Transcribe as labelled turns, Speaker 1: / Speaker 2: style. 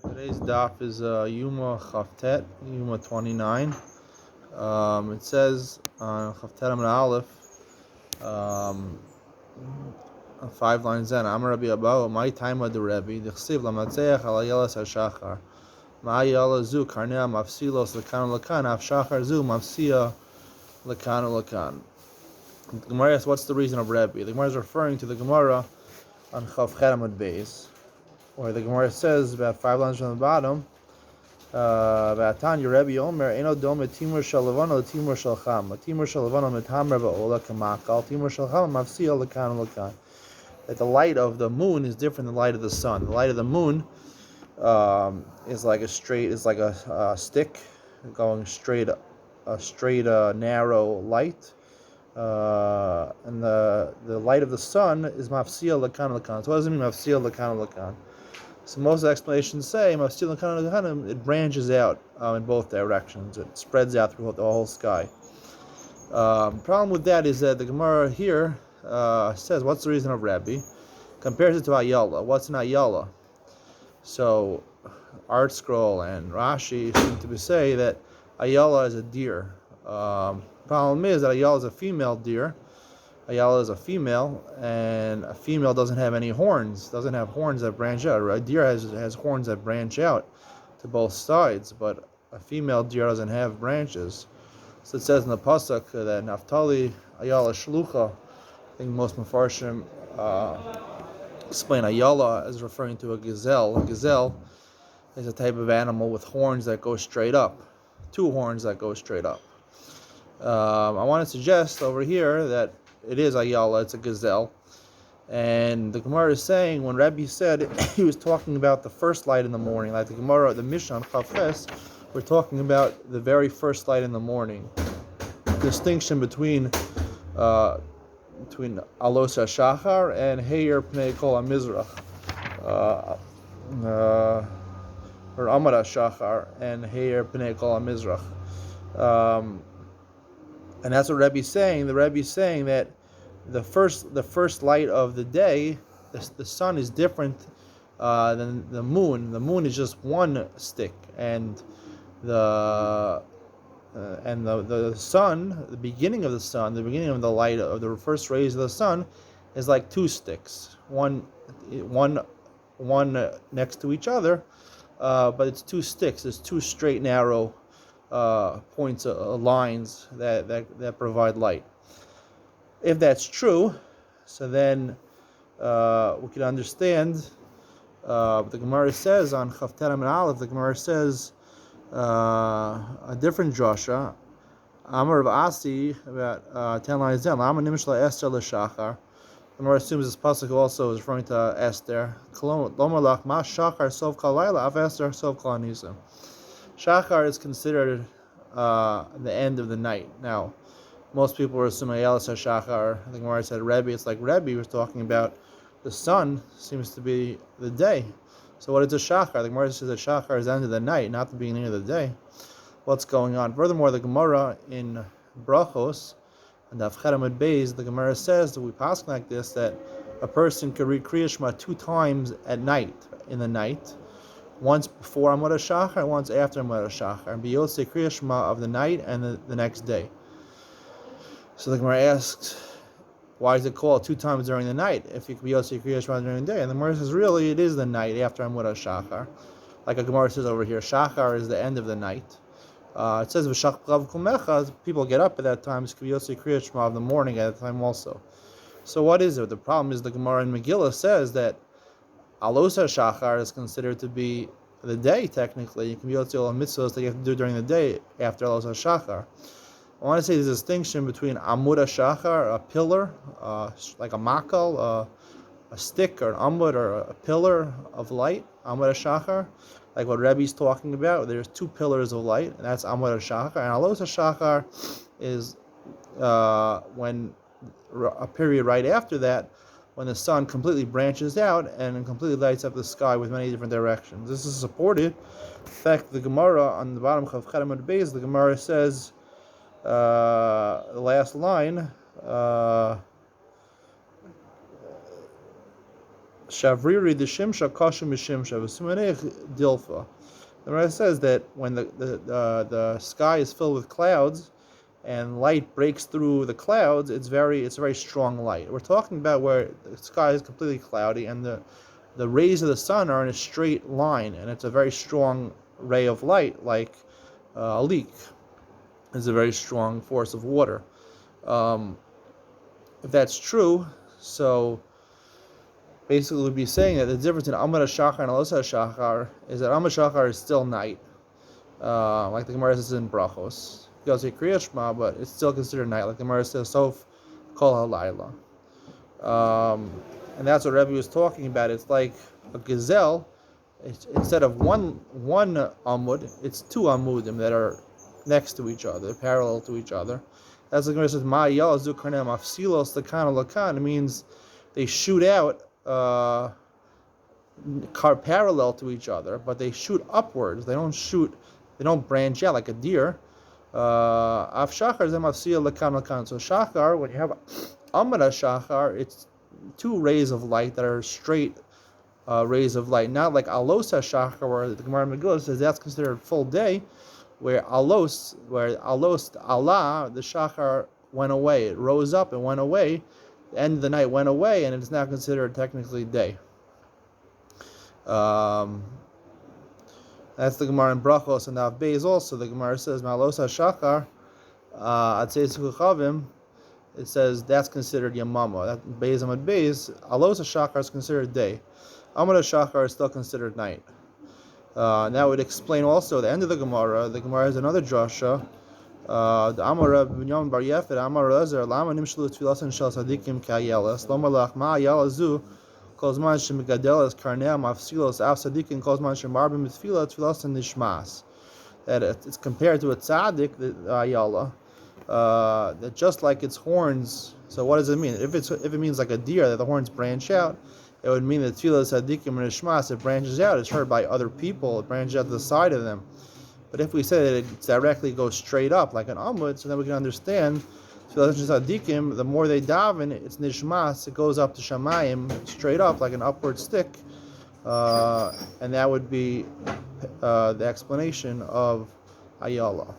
Speaker 1: Today's daf is Yoma Chavtet, Yoma 29. It says on Chavtet Amud Aleph, on 5 lines in, Amar Rabbi Abba, my time of the Rebbe, the Chsiv Lamatzeach Alayelas HaShachar, Ma'ayala Zu, Karnea Mafsilos Lakan Lakan, Af Shachar Zu, Mafsia Lakan Lakan. The Gemara asks, what's the reason of Rebbe? The Gemara is referring to the Gemara on Chavchet Amud Beis, where the Gemara says about 5 lines from the bottom, V'atan Rebbe Omer Eno Dome Timur Shalavano Timur Shalcham Timur Shalavano Metamra Va'ola Kamakal Timur Shalcham Mafsia Lakan Lakan. That the light of the moon is different than the light of the sun. The light of the moon is like a stick going straight, narrow light, and the light of the sun is Mafsia Lakan Lakan. So what does it mean Mafsia Lakan Lakan? So most of the explanations say it branches out in both directions. It spreads out throughout the whole sky. Problem with that is that the Gemara here says, what's the reason of Rabbi? Compares it to Ayala. What's an Ayala? So Art Scroll and Rashi seem to say that Ayala is a deer. Problem is that Ayala is a female deer. Ayala is a female, and a female doesn't have any horns, doesn't have horns that branch out. A deer has horns that branch out to both sides, but a female deer doesn't have branches. So it says in the Pasuk that Naphtali Ayala Shlucha. I think most Mefarshim explain Ayala as referring to a gazelle. A gazelle is a type of animal with horns that go straight up, two horns that go straight up. I want to suggest over here that it is Ayala, it's a gazelle. And the Gemara is saying, when Rabbi said he was talking about the first light in the morning, like the Gemara, the Mishnah, Chavches, we're talking about the very first light in the morning. Distinction between Alos HaShachar and Heir Pnei Kol HaMizrach, or Amud HaShachar and Heir Pnei Kol HaMizrach. And that's what Rebbe's saying. The Rebbe's saying that the first light of the day, the sun is different than the moon. The moon is just one stick, and the sun, the beginning of the sun, the beginning of the light of the first rays of the sun, is like two sticks, one next to each other, but it's two sticks. It's two straight, narrow points, lines that provide light. If that's true, so then we can understand. The Gemara says on Chavtet Amud Aleph, the Gemara says a different drasha. Amar of Asi, about 10 lines down. Lama nimshla Esther l'shachar. The Gemara assumes this pasuk also is referring to Esther. Lomar lach ma shachar sov kol laila av Esther sov kol anisa. Shachar is considered the end of the night. Now, most people are assuming Alos HaShachar. The Gemara said Rebbe. It's like Rebbe was talking about the sun seems to be the day. So what is a Shachar? The Gemara says that Shachar is the end of the night, not the beginning of the day. What's going on? Furthermore, the Gemara in Brachos, and Chavchet Amud Beis, the Gemara says that we pass like this, that a person could read Kriya Shema 2 times at night, in the night, once before Amud HaShachar and once after Amud HaShachar, and be Yosei Kriya Shema of the night and the next day. So the Gemara asks, why is it called 2 times during the night if you could be Yosei Kriya Shema during the day? And the Gemara says, really, it is the night after Amud HaShachar. Like a Gemara says over here, Shachar is the end of the night. It says, V'shach prav kumecha, people get up at that time, it could be Yosei Kriya Shema of the morning at that time also. So what is it? The problem is the Gemara in Megillah says that Alos HaShachar is considered to be the day, technically. You can be Yotzi all mitzvahs that you have to do during the day after Alos HaShachar. I want to say there's a distinction between Amud HaShachar, a pillar, like a makal, a stick or an amud or a pillar of light, Amud HaShachar, like what Rebbe's talking about. There's 2 pillars of light, and that's Amud HaShachar. And Alos HaShachar is when a period right after that, when the sun completely branches out and completely lights up the sky with many different directions. This is supported. In fact, the Gemara on the bottom of Chavchet Amud Beis, the Gemara says, the last line, Shavriri the shimsha kashu mishimsha v'sumanech dilfa. The Gemara says that when the sky is filled with clouds and light breaks through the clouds, it's a very strong light. We're talking about where the sky is completely cloudy and the rays of the sun are in a straight line, and it's a very strong ray of light, like a leak is a very strong force of water. If that's true, so basically we'd be saying that the difference in Amud HaShachar and Alos HaShachar is that Amud HaShachar is still night, like the Gemara says in Brachos. You also say Kriyat Shema, but it's still considered night, like the Gemara says Sof Kol HaLayla. And that's what Rebbe was talking about. It's like a gazelle. Instead of one Amud, it's two Amudim that are next to each other, parallel to each other. As the Gemara says, Ma Yal Zu Karnem Afsilos Lakan Lakan, it means they shoot out parallel to each other, but they shoot upwards. They don't branch out like a deer. Af Shachar Zem Afsil Lakan Lakan. So Shachar, when you have Amud HaShachar, it's two rays of light that are straight rays of light, not like Alos HaShachar, where the Gemara Megillah says that's considered full day, where Alos Allah, the Shachar went away. It rose up and went away. The end of the night went away, and it's now considered technically day. That's the Gemara in Brachos, and Av Beis also. The Gemara says, Alos HaShachar, Atzeis Chuchavim, it says that's considered Yamama. That Beis Amud Beis, Alos HaShachar is considered day. Amud HaShachar is still considered night. And that would explain also the end of the Gemara. The Gemara has another drasha. The Amar Binyamin Bar Yefet, Amar Lezer, Lama Nimshlu Tfilasan Shal Sadikim Kayelas, Lomar Lach Ma Yalazu, Kozman Shemigadelas Karnea Mafsilos Af Sadikim Kozman Shemarbim Tfila Tfilasan Nishmas. That it's compared to a tzaddik, the Ayala, that just like its horns. So what does it mean? If it means like a deer that the horns branch out, it would mean that Tfilas Sadikim and Nishmas, it branches out. It's heard by other people. It branches out to the side of them. But if we say that it directly goes straight up like an Amud, so then we can understand the more they daven, it's nishmas, it goes up to shamayim straight up like an upward stick, and that would be the explanation of Ayala.